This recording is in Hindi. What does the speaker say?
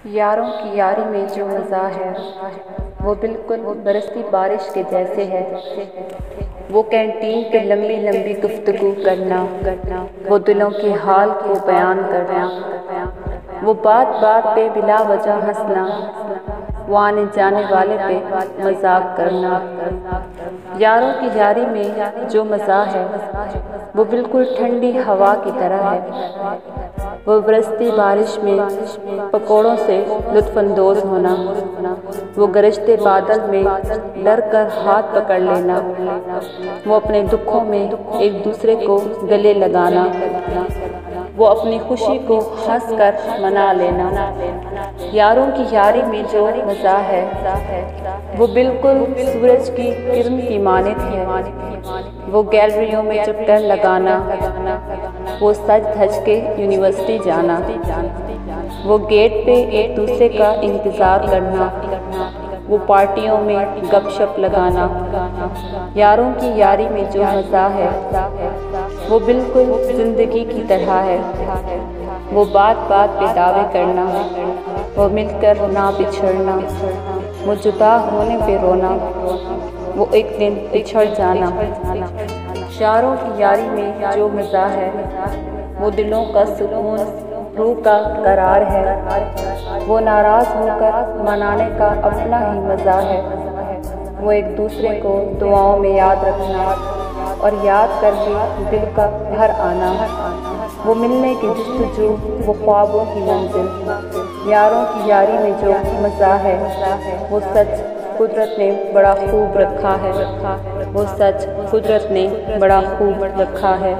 यारों की यारी में जो मज़ा है वो बिल्कुल बरसती बारिश के जैसे है। वो कैंटीन पे लंबी लंबी गुफ्तगू करना, वो दिलों के हाल को बयान करना, वो बात बात पे बिला वजह हंसना, वो आने जाने वाले पे मजाक करना। यारों की यारी में जो मज़ा है वो बिल्कुल ठंडी हवा की तरह है। वो बरसती बारिश में पकौड़ों से लुत्फानंदोज होना, वो गरजते बादल में डर कर हाथ पकड़ लेना, वो अपने दुखों में एक दूसरे को गले लगाना, वो अपनी खुशी को हंस कर मना लेना। यारों की यारी में जो मज़ा है वो बिल्कुल सूरज की किरण की मानित है। वो गैलरियों में चक्कर लगाना, वो सज धज के यूनिवर्सिटी जाना, वो गेट पे एक दूसरे का इंतज़ार करना, वो पार्टियों में गपशप लगाना। यारों की यारी में जो मज़ा है वो बिल्कुल ज़िंदगी की तरह है। वो बात बात पे दावे करना, वो मिलकर ना बिछड़ना, वो जुदा होने पे रोना, वो एक दिन पिछड़ जाना। यारों की यारी में जो मज़ा है वो दिलों का सुकून, रूह का करार है। वो नाराज़ होकर मनाने का अपना ही मज़ा है। वो एक दूसरे को दुआओं में याद रखना और याद करके दिल का भर आना, वो मिलने की जुस्तजू, वो ख्वाबों की मंजिल। यारों की यारी में जो मज़ा है वो सच कुदरत ने बड़ा खूब रखा है। वो सच कुदरत ने बड़ा खूब रखा है।